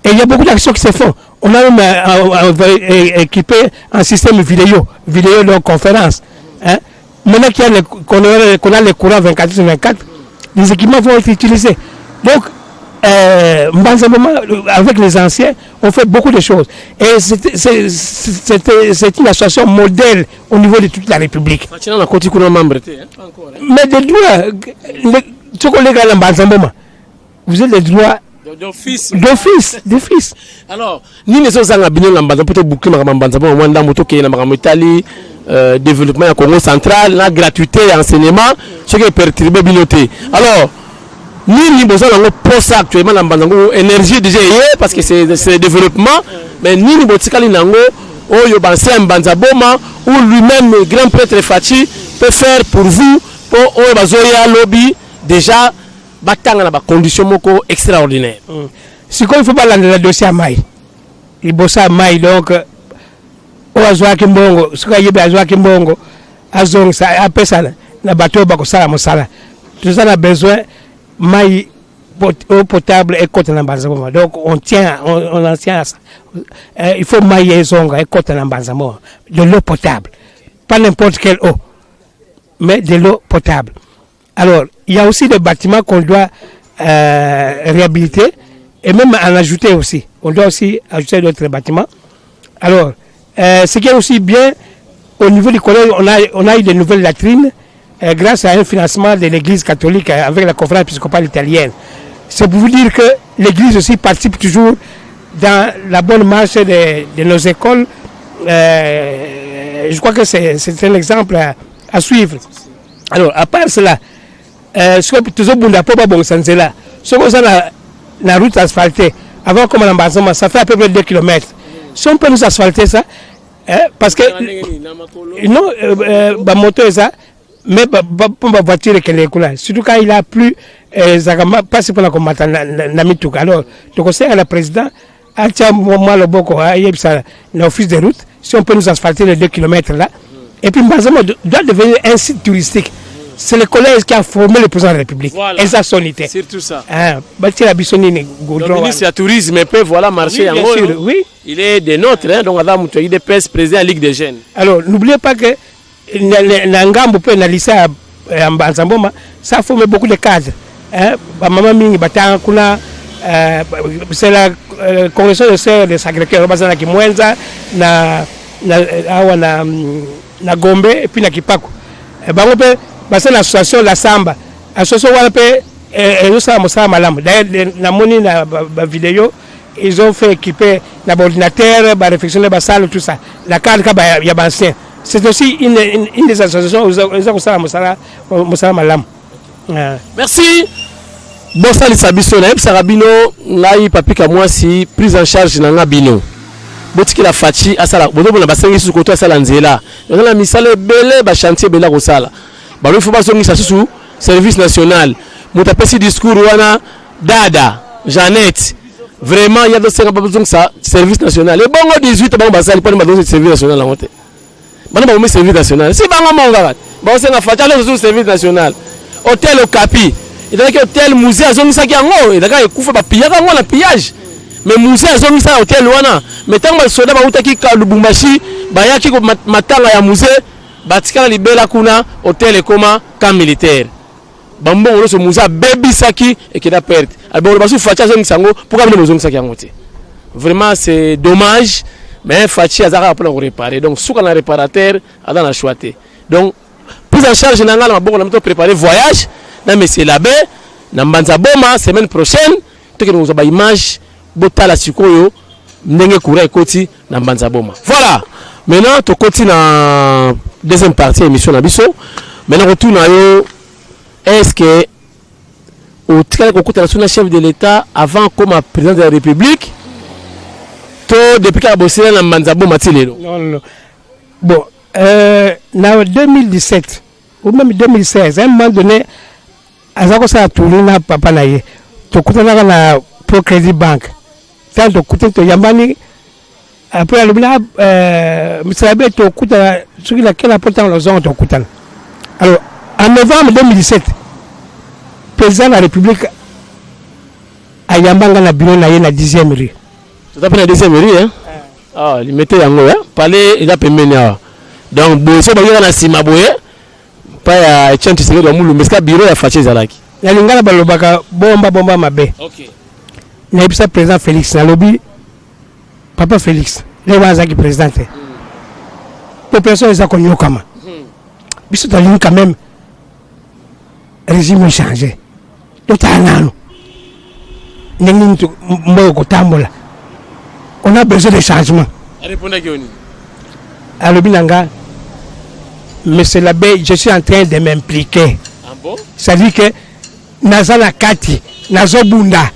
Et il y a beaucoup d'actions qui se font. On a même équipé un système vidéo de conférence. Maintenant qu'on a les courants 24/24, les équipements vont être utilisés. Donc, Mbanzamboma, avec les anciens, on fait beaucoup de choses. Et c'est une association modèle au niveau de toute la République. Mais des droits, vous avez des droits d'office. Alors, ni les autres Mbanzamboma peut boucler Mbanzamboma, Wanda Moto qui est en Italie, développement au Congo central, la gratuité et enseignement, ce qui est perturbé binoté. Alors, ni besoin de poste actuellement dans Mbanzamboma énergie déjà parce que c'est le développement mais ni botikali nango oyo banse Mbanzamboma ou lui-même grand prêtre Fachi peut faire pour vous pour Obazoya lobby déjà batanga na ba condition moko extraordinaire. Si quoi il faut pas le dossier à Maï. Il bosse à Maï donc Oazwa Kimbongo, ce qu'il y a Azwa Kimbongo, Azong ça après ça na bateau bako sala mosala. Tout ça a besoin Maï eau potable et côte na Banzamo. Donc on tient on tient à ça. Il faut Maï et Zonga et côte na Banzamo. De l'eau potable. Pas n'importe quelle eau, mais de l'eau potable. Alors, il y a aussi des bâtiments qu'on doit réhabiliter et même en ajouter aussi. On doit aussi ajouter d'autres bâtiments. Alors, ce qui est aussi bien, au niveau du collège, on a eu de nouvelles latrines grâce à un financement de l'église catholique avec la conférence épiscopale italienne. C'est pour vous dire que l'église aussi participe toujours dans la bonne marche de nos écoles. Je crois que c'est un exemple à suivre. Alors, à part cela, ce que toujours Bunda Popa bon Sanzela, ce que ça la route asphaltée, avant comme l'embassement, ça fait à peu près 2 km. Si on peut nous asphalter ça, parce que non, ma moto est ça, mais pour ma voiture qui est là. Surtout quand il a plu, pas si pour la combattre Namitouk. Alors, je conseille à la présidente, à moi le boko, à l'office de route, si on peut nous asphalter les 2 km là. Et puis Mbazamo doit devenir un site touristique. C'est le collège qui a formé le président de la République. Voilà. Et ça sonité. C'est tout ça. Le ministre du tourisme peut voilà marcher en haut. Oui. Il est des nôtres, hein, donc Adam il est président de la Ligue des jeunes. Alors n'oubliez pas que Nangambo peut analyser à Mbazamboma, ça forme beaucoup de cadres. Maman Mingi Batankuna, c'est la congrégation de sœurs de Sacré-Cœur, Bazana Kimwenza, na Gombe et puis na Kipaku. Bango pe basa na association la Samba. Association wana pe ça malam. D'ailleurs na moni na vidéo ils ont fait équiper na ordinateur, ba réflexion ba salle tout ça. La carte ka ya ancien. C'est aussi une des associations ils ont ça musala malam. Merci. Bon ça les sabiso na Sarabino ngai papika moi si prise en charge na ngabino. Botiki la fachi asala bozo bona basengi su koto asala nzela donc la misale belé ba chantier bela ko sala ba il faut ba songi sasu service national muta pesi discours wana dada Jeannette vraiment il y a d'autres pas besoin ça service national et bongo 18 bango basali pas ba service national la honte bana ba service national si bango monga ba senga fachi ala service national hôtel Okapi il a que hôtel musée azongi saki yango il a ka ekufa ba pillage ngo la pillage. Mais musée azongi sa hôtel wana mais tant ba soda ba utaki ka Lubumbashi ba yaki ko matanga ya musée batikala libela kuna hôtel ekoma camp militaire bambongo so musée baby saki et qui da perte alors ba su facha zongi sango pourquoi nous zongi saki yango te vraiment c'est dommage mais fachi azaka pour le réparer donc souka na réparateur ada na choité donc prise en charge na ngala mabongo na mto préparer voyage na monsieur l'abbé na Mbanza Boma semaine prochaine te que nous ba image botala sikoyo ndenge courant ekoti na Mbanza Boma. Voilà. Maintenant to koti na deuxième partie émission na biso. Maintenant retour na yo est-ce que au tika ko kota na chef de l'état avant comme président de la République to depuis ka bossé na Mbanza Boma tilelo. Non. Bon, na 2017 ou même 2016 à un moment donné azako sa tourner na papa na ye. To kota na Pro Credit Bank. Tant de côté de Yambani, après le blanc, Mr. to Kouta, sur laquelle apportant les gens de Koutan. Alors, en novembre 2017, le président de la République a Yambanga na bureau na 10e rue. Tu t'appelles la 10e rue, hein? Ah, il mettait en haut, hein? Palais, il a payé. Donc, Bosso, il y a un Simaboye, pas à Etienne Tshisekedi de Moulou, mais c'est bureau à Faché Zalaki. Il y a un balobaka, bomba, mabé. Ok. Il y a le président Félix, dans le lobby, papa Félix, les Wazaki président. La population est à Konyo Kama. Bisous dans quand même, le régime a changé. Tout à l'heure, on a besoin de changements. À l'Obinanga, monsieur l'abbé, je suis en train de m'impliquer. Ah bon? C'est-à-dire que Nazana Kati, Nazobunda.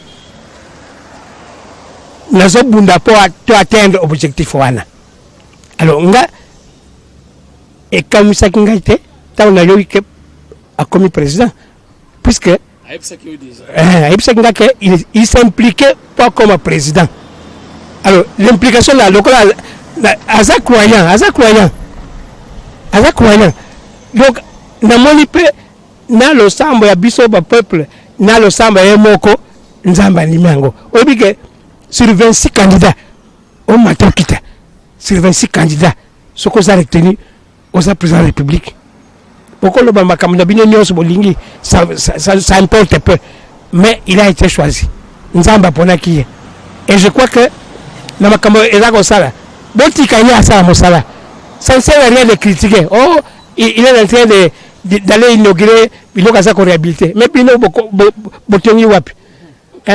Nazobunda pour atteindre l'objectif wana. Alors nga et comme ça kingaite tant on a eu que a commis président puisque il s'impliquait pas comme président. Alors l'implication là local aza croyant donc na moni pe na lo sambo ya biso ba peuple na lo sambo ya moko nzamba limango obike sur 26 candidats on m'a quitté sur 26 candidats ce qu'on a retenu aux président de la République. Pourquoi le Bamakamuna Binyo Bolingi, ça importe peu. Mais il a été choisi. Nzamba Ponaki. Et je crois que Namakamo Ezako Sala, Botikaya Sala Mosala, ça ne sert à rien de critiquer. Oh, il est en train d'aller inaugurer Bilokasa pour réhabiliter. Mais Pino Botongi Wapi.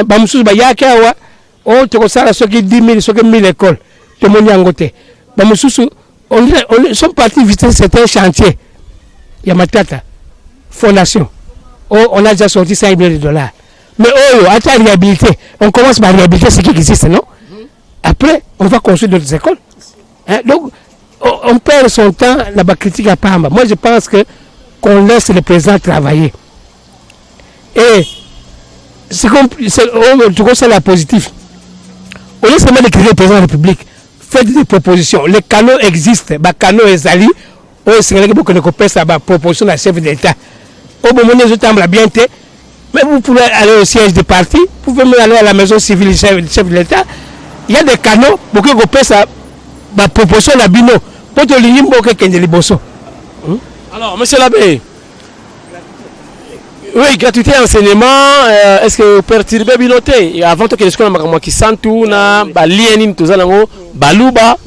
Bamsous Bayakawa, oh, Tokosala, ceux qui 10 000, ceux qui 1000 écoles. Tout le monde est en côté. Bamsous, on sont partis visiter certains chantiers. Yamatata, fondation. Oh, on a déjà sorti 5 millions de dollars. Mais oh, à la réhabiliter, on commence par réhabiliter ce qui existe, non? Après, on va construire d'autres écoles. Hein? Donc, on perd son temps, la critique à Pamba. Moi, je pense qu'on laisse le président travailler. Et c'est la positif. Au lieu seulement de créer le président de la République, faites des propositions. Les canaux existent. Les canaux sont c'est que vous connaissez la proposition de la chef d'État. Au moment où vous bien été, mais vous pouvez aller au siège du parti, vous pouvez même aller à la maison civile du chef de l'État. Il y a des canaux pour que vous puissiez la proposition de la bino. Pour que vous Alors, monsieur l'abbé, oui, gratuité enseignement, est-ce que vous perturbez binoté? Avant que les scolaires qui sentent na balien tout ça baluba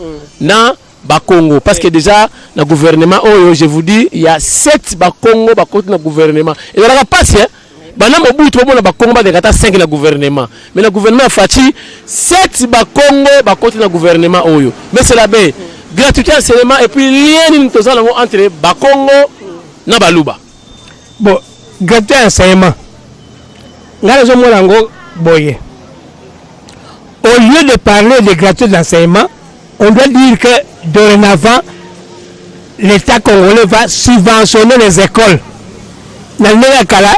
na Bakongo, parce que déjà, le gouvernement, oh, je vous dis, il y a 7 Bakongo dans le gouvernement. Et il n'y a pas si, Bakongo, il y a 5 dans le gouvernement. Mais le gouvernement a fait 7 Bakongo dans le gouvernement. Mais c'est la baie. Gratuité enseignement et puis rien entre Bakongo et Baluba. Bon, gratuité enseignement. Au lieu de parler de gratuité d'enseignement, on doit dire que dorénavant, l'État congolais va subventionner les écoles. Dans le cas là,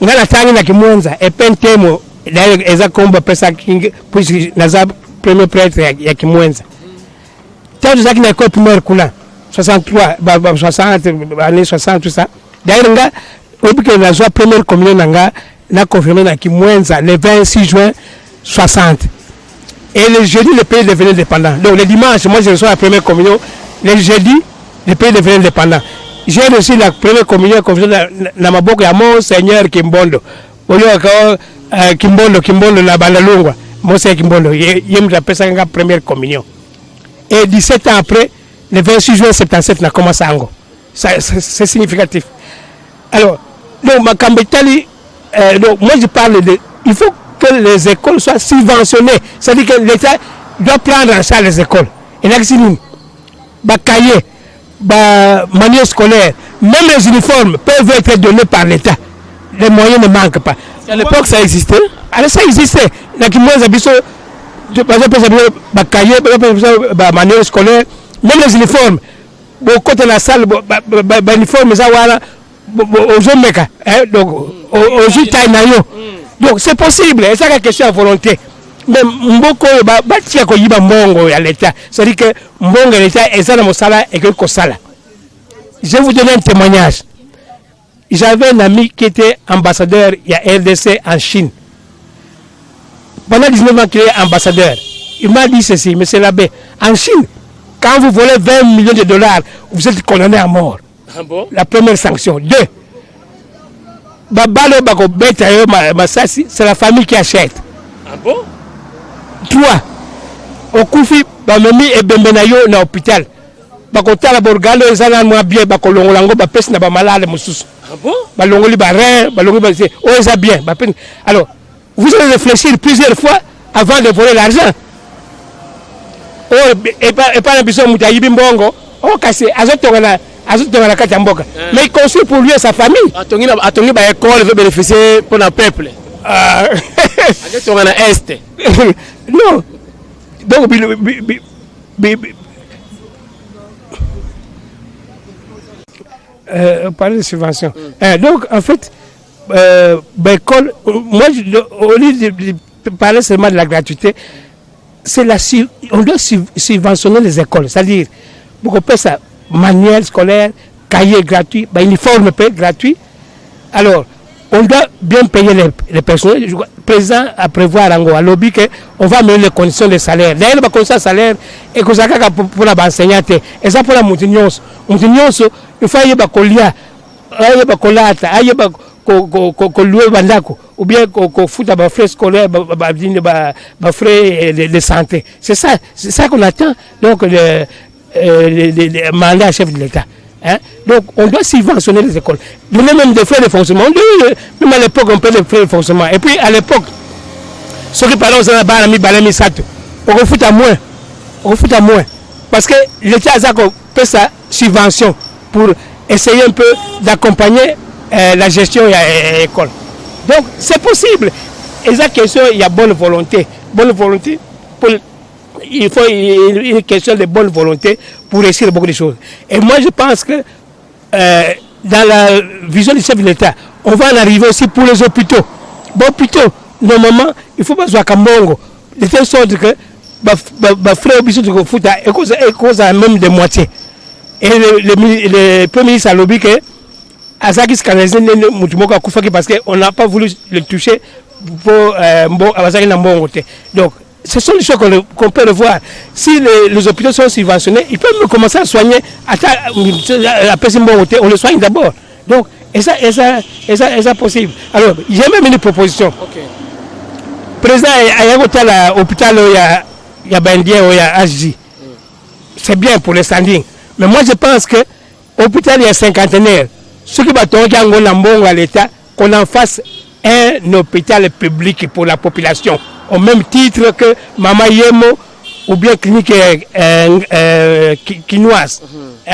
on a la tâche qui monte et pentemo d'ailleurs exactement pesa king puisque naza premier prêtre ya qui monte. Tant que ça qui na école primaire kula 63 60 années 60 tout ça. D'ailleurs nga obi que naza première communion nga na confirmé na qui monte le 26 juin 60. Et le jeudi, le pays devenait indépendant. Donc le dimanche, moi je reçois la première communion. Le jeudi, le pays devenait indépendant. J'ai reçu la première communion dans ma boucle à Monseigneur Kimbondo. Kimbondo, la Bandalungwa. Monseigneur Kimbondo. Il me rappelle ça la première communion. Et 17 ans après, le 26 juin 77, on a commencé à Ango. C'est significatif. Alors, donc, ma Kambetali, donc moi je parle de. Il faut que les écoles soient subventionnées. C'est-à-dire que l'État doit prendre en charge les écoles. Et là, c'est nous. Les cahiers, les manuels scolaires, même les uniformes peuvent être donnés par l'État. Les moyens ne manquent pas. À l'époque, ça existait? Alors, ça existait. Par exemple, les cahiers, les manuels scolaires, même les uniformes. Beaucoup de la salle, les uniformes, aux hommes, donc, aux Jutaïnayo. Donc c'est possible, c'est la question de volonté. Mais Mboko batia ko yiba mbongo ya l'État. C'est-à-dire que mbongo ya l'État est dans mon salaire et que kosala. Je vais vous donner un témoignage. J'avais un ami qui était ambassadeur il y a RDC en Chine. Pendant 19 ans qu'il est ambassadeur, il m'a dit ceci, monsieur l'abbé, en Chine, quand vous volez 20 millions de dollars, vous êtes condamné à mort. Ah bon? La première sanction. 2. C'est la famille qui achète. Ah bon? 3. Au Koufi, Bamemi et Bembenayo na hôpital. Bakota la Borgalo, ils ont moins bien, Bakolongo, Bapes n'a pas malade, Moussous. Ah bon? Balongoli Barin, Balongoli Barin, oh, ils ont bien. Alors, vous allez réfléchir plusieurs fois avant de voler l'argent. Oh, et pas la personne Moutaïbi Mbongo, oh, cassé, Azotongana. Mais il construit pour lui et sa famille. Atongi ba école veut bénéficier pour le peuple. Non. Donc parler de subvention. Donc, en fait, école, moi, au lieu de parler seulement de la gratuité, on doit subventionner les écoles. C'est-à-dire, pour qu'on paie ça, manuel scolaire, cahier gratuit, uniforme gratuit. Alors, on doit bien payer les personnels. Le président a prévoir à lobby qu'on va améliorer les conditions de salaire. D'ailleurs, les conditions de salaire, et que ça pour la enseignante, et ça pour la montignon. Montignon, il faut y avoir ou bien qu'on fout des frais scolaires, des frais de santé. C'est ça qu'on attend. Donc, le mandat chef de l'État. Hein? Donc, on doit subventionner les écoles. Donner même des frais de fonctionnement. Même à l'époque, on paie des frais de fonctionnement. Et puis, à l'époque, ceux qui parlent on refute à moins. On refute à moins. Parce que l'État a fait sa subvention pour essayer un peu d'accompagner la gestion de l'école. Donc, c'est possible. Et ça, question, il y a bonne volonté. Bonne volonté pour. Il faut une question de bonne volonté pour réussir beaucoup de choses. Et moi, je pense que dans la vision du chef de l'État, on va en arriver aussi pour les hôpitaux. Bon, hôpitaux, normalement, il faut pas jouer à Kambongo. De telle sorte que les frères hôpitaux de Fouta cause même de moitié. Et le Premier ministre a lobby que Azaki Skanazine Moutumoka Koufaki parce qu'on n'a pas voulu le toucher pour Azaki Nambongo. Donc, ce sont les choses qu'on peut le voir. Si les hôpitaux sont subventionnés, ils peuvent commencer à soigner. On le soigne d'abord. Donc, et ça possible. Alors, j'ai même une proposition. Okay. Président, il y a un hôpital, il y a Bendien, il y a HJ. C'est bien pour les standings. Mais moi, je pense que l'hôpital, il y a cinquantenaire. Ce qui va tomber à l'État, qu'on en fasse un hôpital public pour la population. Au même titre que Mama Yemo ou bien clinique quinoise.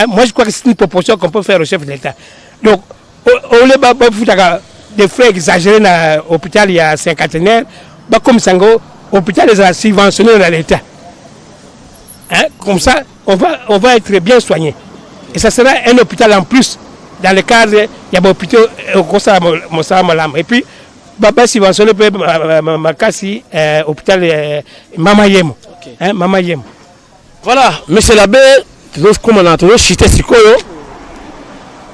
Moi, je crois que c'est une proposition qu'on peut faire au chef de l'État. Donc, au lieu de frais exagérés dans l'hôpital, il y a cinquantenaire, comme ça, l'hôpital est subventionné dans l'État. Comme ça, on va être bien soigné. Et ça sera un hôpital en plus. Dans le cadre, il y a un hôpital et puis, Baba subventionné ma kasi hôpital Mama Yemo. Mama Yemo. Voilà, monsieur l'abbé, comme on a entendu, chité sikoyo,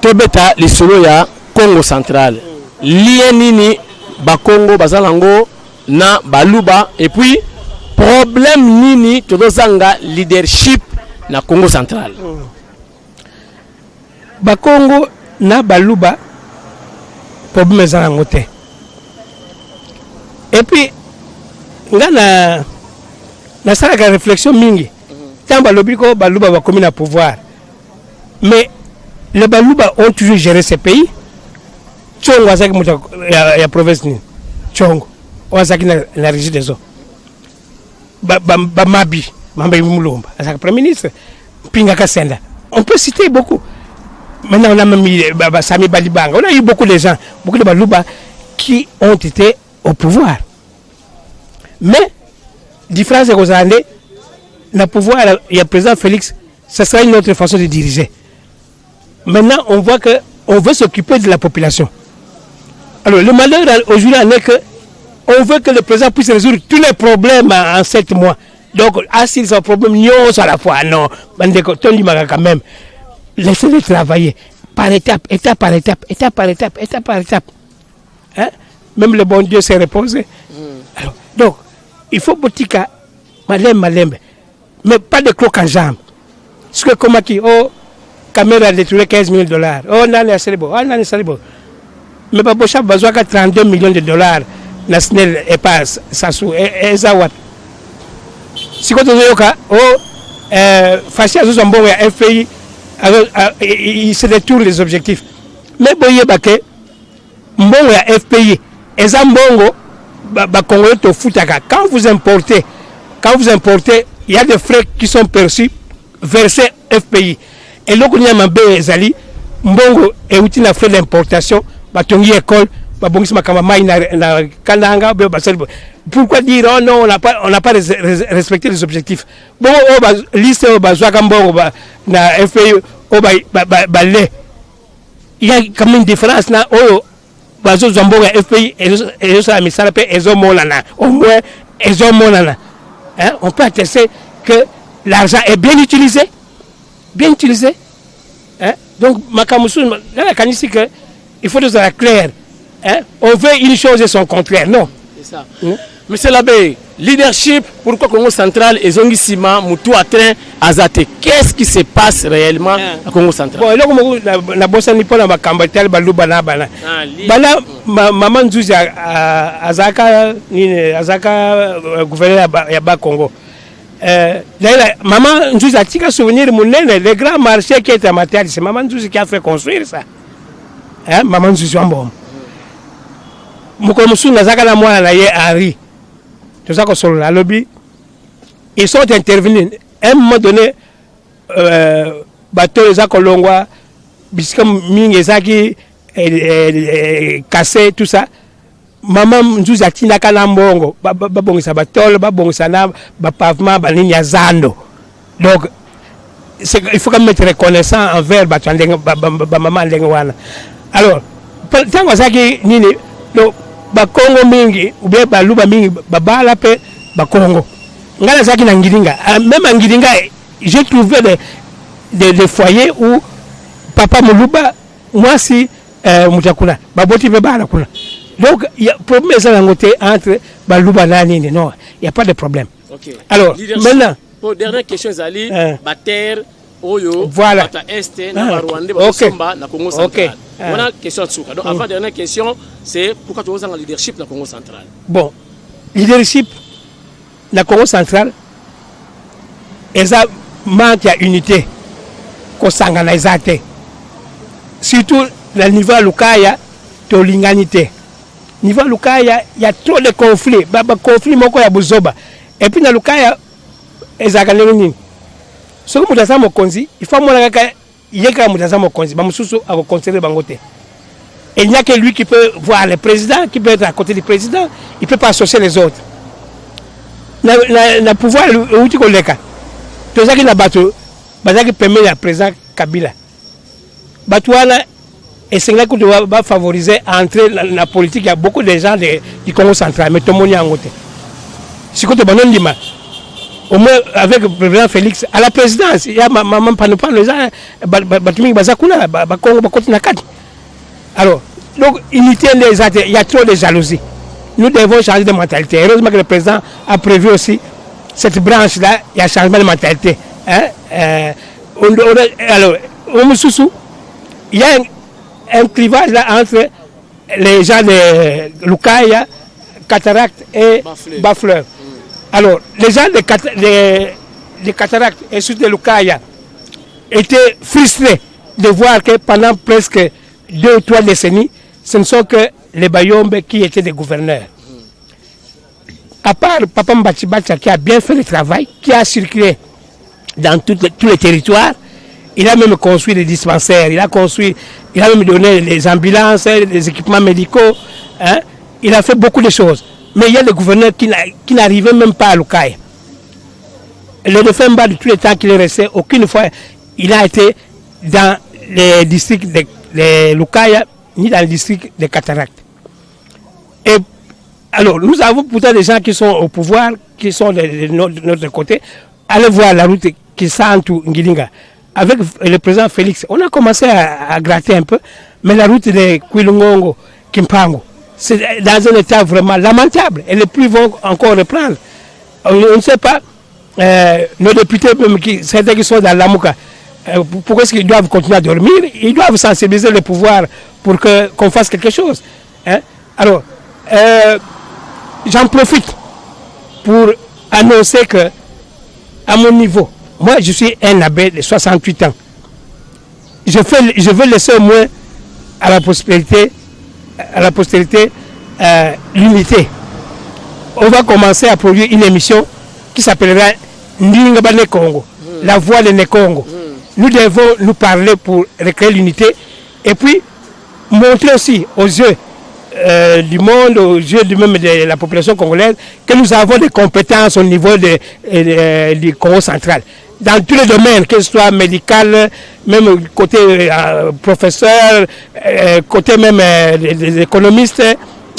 tobeta les solo ya Congo central. Lienini ba Congo bazalango na baluba et puis problème nini tozanga leadership na Congo central. Ba Congo na baluba problème zalango te. Et puis, na ça la réflexion mingi. Tant balobiko baluba va commun à pouvoir. Mais les baluba ont toujours géré ces pays. Tchongo azaki muta ya province ni. Tchongo azaki na régie des eaux. Mabi, Mamba Mulumba, azaki premier ministre. Pinga Kasenda. On peut citer beaucoup. Maintenant on a même mis Sami Balibanga. On a eu beaucoup de gens, beaucoup de baluba qui ont été au pouvoir. Mais, différence aux années, le pouvoir, il y a le président Félix, ce sera une autre façon de diriger. Maintenant, on voit qu'on veut s'occuper de la population. Alors, le malheur aujourd'hui est qu'on veut que le président puisse résoudre tous les problèmes en 7 mois. Donc, assis son problème, non, à la fois. Non, quand même. Laissez-les travailler par étape, étape par étape, étape par étape, étape par étape. Hein? Même le bon Dieu s'est reposé. Alors, donc, il faut botika malem, mais pas de cloques en jambes. Ce que comme qui, caméra a détruit $15 millions. Nani Salibo. Mais Babocha besoin de $32 millions. National et pas Sassou et Zawat. Si vous avez facile à ce bon FPI, il se détourne les objectifs. Mais boye baké, mbongo ya FPI, et Zambongo, Congolais to foutaka. Quand vous importez, il y a des frais qui sont perçus, versés FPI. Et là, on a un bé Zali, mbongo et outil na frais d'importation, batongi école, babongisi makamamai na kananga, pourquoi dire oh non, on n'a pas respecté les objectifs. Bon, liste au bazouaka mbongo na FPI, au balé. il y a quand même une différence là. Oh, bazo zambonga FPI et ça misala pe ezo monana. Au moins ezo monana. Hein, on peut attester que l'argent est bien utilisé. Bien utilisé. Hein? Donc, Makamusu, là, la canisse, il faut être clair. Hein? On veut une chose et son contraire. Non. C'est ça. Monsieur l'abbé, leadership, pourquoi Congo central et Zongisima, Moutou à train, Azate, qu'est-ce qui se passe réellement à Congo central? Bon, là, la bossa ni pas la cambatel, balou bana bana. Bana, maman Nzouzi Azaka, gouverneur Yaba Congo. Maman Nzouzi a tika souvenir mon le grand marché qui est à Matel, c'est Maman Nzouzi qui a fait construire ça. Hein? Maman Nzouzi en bon. Mokomusu Nazaka na moi na ye Henri. Tout ça qu'on sur la lobby. Ils sont intervenus. À un moment donné, bateau les Akolongwa, biscuit ming ezaki cassé tout ça. Maman Nzouzi atina kana mbongo, babongisa batol, babongisa na bapavement banini ya zando. Donc il faut quand même être reconnaissant envers maman ndengwana. Alors, tant que ça qui nini donc Bakongo mingi ou bien baluba mingi babala pe Bakongo. Ngala zaki na Ngiringa. Même en Ngiringa, j'ai trouvé des foyers où papa Moluba, moi si Moutakuna, baboti bebala kuna. Donc il y a problème ça entre baluba na nini non, il n'y a pas de problème. Okay. Alors maintenant pour dernière question Zali, Bater Oyo, voilà. Bata Este, na Rwanda, Basomba, na Congo central. Voilà question Tsuka. Donc avant dernière question, c'est pourquoi tu as un leadership dans Congo central? Bon, leadership dans Congo central, et ça manque à unité, qu'on s'organise. Surtout le niveau Lukaya, de l'inganité. Niveau Lukaya, il y a trop de conflits. Baba conflit moko ya buzoba. Et puis dans Lukaya, ezakaneni. Ce que nous avons connu, il faut que nous avons connu. Et il n'y a que lui qui peut voir le président, qui peut être à côté du président, il ne peut pas associer les autres. Le pouvoir, tout ça qui permet le président Kabila. Et c'est là que nous devons favoriser entrer dans la politique. Il y a beaucoup de gens du Congo central, mais tout le monde est en côté. C'est que nous au moins avec le président Félix à la présidence, il y a maman pas les gens alors donc unité des actes, il y a trop de jalousie. Nous devons changer de mentalité. Heureusement que le président a prévu aussi cette branche là, il y a changement de mentalité. Hein? Alors il y a un clivage là entre les gens de Lukaya, Cataracte et Bafleur. Alors, les gens de Cataracte et surtout de Lukaya étaient frustrés de voir que pendant presque 2 ou 3 décennies, ce ne sont que les Bayombe qui étaient des gouverneurs. À part Papa Mbachibacha qui a bien fait le travail, qui a circulé dans tous les territoires, il a même construit des dispensaires, il a même donné les ambulances, les équipements médicaux, hein? Il a fait beaucoup de choses. Mais il y a des gouverneurs qui n'arrivaient même pas à Lukaya. Le Defemba, de tous les temps qu'il est resté, aucune fois il a été dans les districts de Lukaya, ni dans le district de Cataracte. Et alors, nous avons pourtant des gens qui sont au pouvoir, qui sont de notre côté. Allez voir la route qui s'entoure Ngilinga. Avec le président Félix, on a commencé à gratter un peu, mais la route de Kwilungongo, Kimpango, c'est dans un état vraiment lamentable. Et les pluies vont encore reprendre. On ne sait pas, nos députés, même certains qui sont dans l'Amouka, pourquoi est-ce qu'ils doivent continuer à dormir? Ils doivent sensibiliser le pouvoir pour qu'on fasse quelque chose. Hein? Alors, j'en profite pour annoncer que, à mon niveau, moi je suis un abbé de 68 ans. Je veux laisser au moins à la postérité l'unité. On va commencer à produire une émission qui s'appellera Ndinga Nekongo, la voix de Nekongo. Nous devons nous parler pour recréer l'unité et puis montrer aussi aux yeux du monde, aux yeux même de la population congolaise, que nous avons des compétences au niveau du Congo central. Dans tous les domaines, que ce soit médical, même côté professeur, côté même des économistes.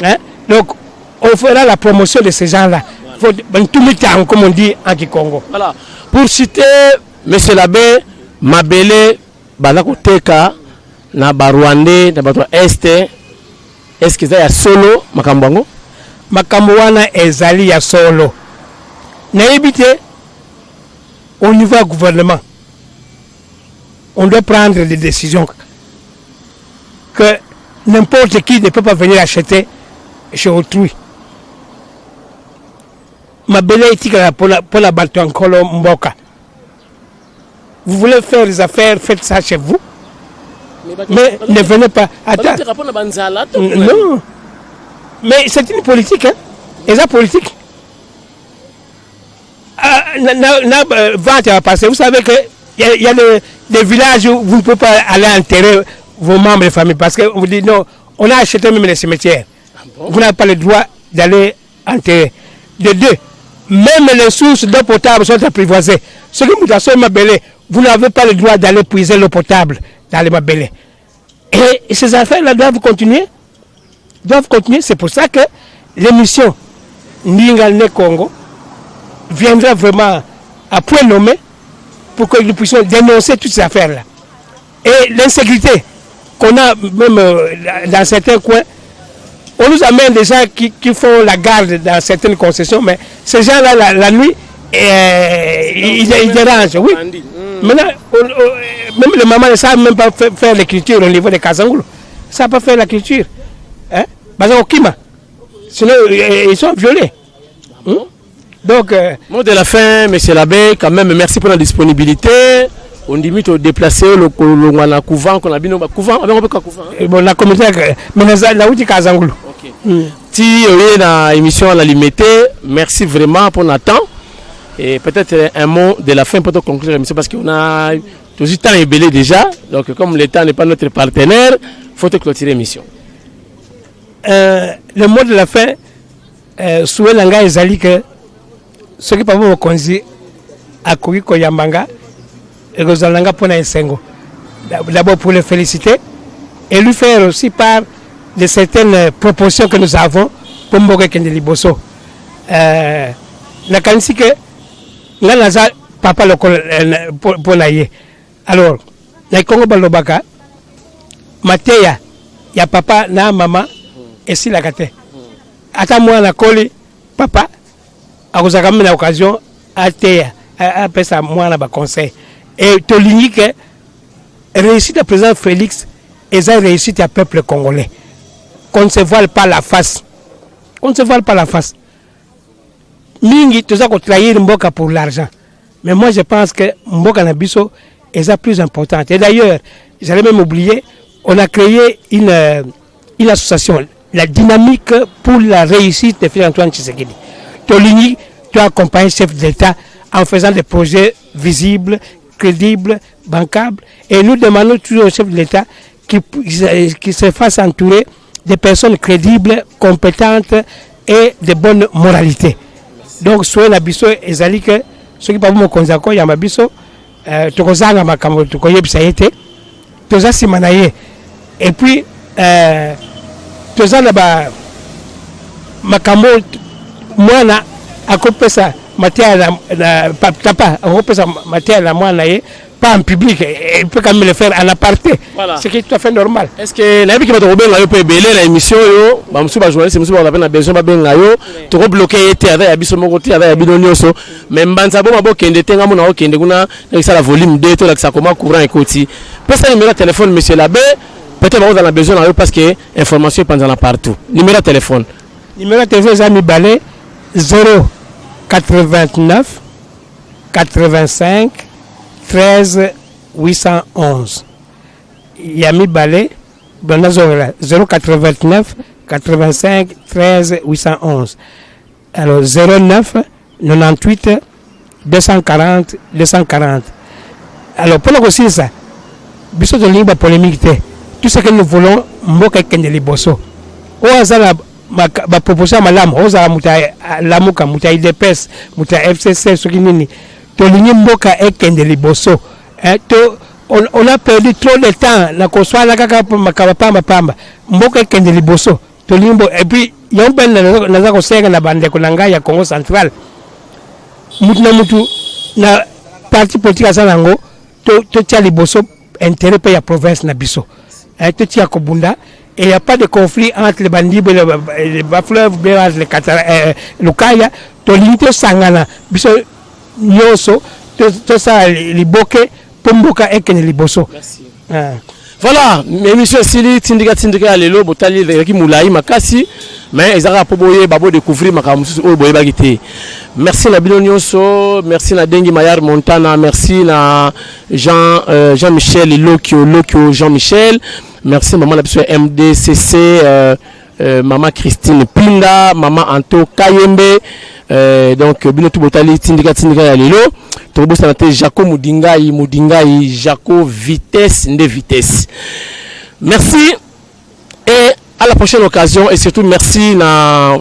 Hein? Donc, on fera la promotion de ces gens-là. Tout le temps, comme on dit en Kikongo. Voilà. Pour citer M. Labbé, Mabele, Balakoteka, na Barwande, na Bato Este, est-ce que ça y a solo, Makambango? Makamboana ezali ya solo. Naïbité, au niveau du gouvernement, on doit prendre des décisions que n'importe qui ne peut pas venir acheter chez autrui. Ma belle éthique pour la Baltoankolo Mboka. Vous voulez faire des affaires, faites ça chez vous. Mais ne venez pas. Attends. Non. Mais c'est une politique. Hein? Et ça, politique. Vente va passer. Vous savez qu'il y a des villages où vous ne pouvez pas aller enterrer vos membres de famille parce qu'on vous dit non, on a acheté même les cimetières. Ah bon? Vous n'avez pas le droit d'aller enterrer. De deux, même les sources d'eau potable sont apprivoisées. Ce que vous avez Mabele, vous n'avez pas le droit d'aller puiser l'eau potable dans les Mabele. Et ces affaires-là doivent continuer. C'est pour ça que l'émission Ningalne Congo viendra vraiment à point nommé pour que nous puissions dénoncer toutes ces affaires-là. Et l'insécurité qu'on a même dans certains coins, on nous amène des gens qui font la garde dans certaines concessions, mais ces gens-là, la nuit, ils dérangent. Oui. Maintenant, même les mamans ne savent même pas faire l'écriture au niveau des Kazangoulou. Ils ne savent pas faire la culture. Hein? Sinon, ils sont violés. Donc, mot de la fin, M. Labbé, quand même, merci pour la disponibilité. On dit de déplacer le couvent qu'on a bien au couvent. Bon, la communauté, mais la outil Kazangoulou. Si il y a une émission à la limitée, merci vraiment pour notre temps. Et peut-être un mot de la fin pour conclure l'émission parce qu'on a tout le temps ébélé déjà. Donc, comme l'État n'est pas notre partenaire, il faut clôturer l'émission. Le mot de la fin, souhait l'anga ezali que ce qui peut vous conduire à Kouyiko Yambanga et Gozalanga pour Sengo. D'abord pour le féliciter et lui faire aussi part de certaines propositions que nous avons pour Mboke Kendeli Bosso. La kanisi que Nanaza papa le pour naïe. Alors, na Congo Balobaka, Mateya, ya papa na maman et si la gâte. Attends moi la colle papa a vous a l'occasion à terre à ça moi na ba conseil et tolini que réussite à président Félix et ça réussite à peuple congolais qu'on ne se voile pas la face mingi tout ça qu'on trahir Mboka pour l'argent mais moi je pense que Mboka na biso est ça plus importante et d'ailleurs j'allais même oublier on a créé une association la dynamique pour la réussite de Félix-Antoine Tshisekedi. Tolini doit accompagner le chef d'État en faisant des projets visibles, crédibles, bancables. Et nous demandons toujours au chef de l'État qu'il se fasse entourer de personnes crédibles, compétentes et de bonne moralité. Donc, soit la biso et zali que ceux qui parlent de Konzako, il y a ma biso, Tokozanga Makambo, Tokoye Bisaïte, Toza Simanaye. Et puis, Toza ba makambo mwana akopesa matière la papa akopesa matière la mwana ye pas en public il peut quand même le faire en aparté voilà. C'est tout à fait normal. Est-ce que nabi ki bato benga yo pe belé la émission yo ba musu ba journaliste musu ba la peine besoin ba benga yo to ko bloquer été avec abiso moko ti avec abino nyoso mais mbanza bo mabo kende tenga mona o kende kuna na la volume 2 to la ça comment courant ekoti pesa numéro de téléphone monsieur Labbé. Peut-être que vous avez besoin parce que l'information est pendant partout. Numéro de téléphone. Numéro de téléphone, c'est Balé 089 85 13 811. Yami Balé 089 85 13 811. Alors 09 98 240 240. Alors pour le aussi ça, bisous de libre polémique. Tout ce que nous voulons, Mboka Kendeli Bosso. ozala ba proposition malamu ozala muta lamuka muta IDPS muta FCC soki nini tolingi mboka ekende liboso on a perdu trop de temps na koswala kaka makaba pamba mboka ekende liboso tolimbo et puis yombe naza kosenga na bandeko na ngai ya Congo Central mutu na parti politique asala ngo to tia liboso intérêt pe ya province na biso to tia kobunda et il n'y a pas de conflit entre les bandits et les bafleurs, les Kaya, to limite sangana, biso nyoso, to ça les bokeh, pomboka ekene liboso. Voilà, émission Sili Tindika lelo botali reki moulayi makasi mais ezara poboye babo découvrir makamusu o boye bagité. Merci na bino nyonso, merci na Dengi Mayar Montana, merci na Jean-Michel Lokio Jean-Michel. Merci maman la MDCC, maman Christine Pinda, maman Anto Kayembe, donc binotu botali Tindika lelo. Tobo sanate Jaco Moudingai, Jaco vitesse. Merci et à la prochaine occasion et surtout merci na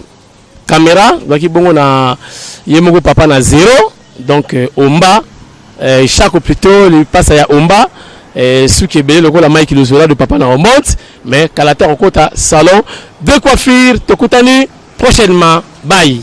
caméra donc bongo na yemogo papa na 0 donc Omba chaque plutôt il passe à Omba ce qui est belé le la Mike Lozola de papa na remonte mais Kalata en côté salon de coiffure tokutani prochainement bye.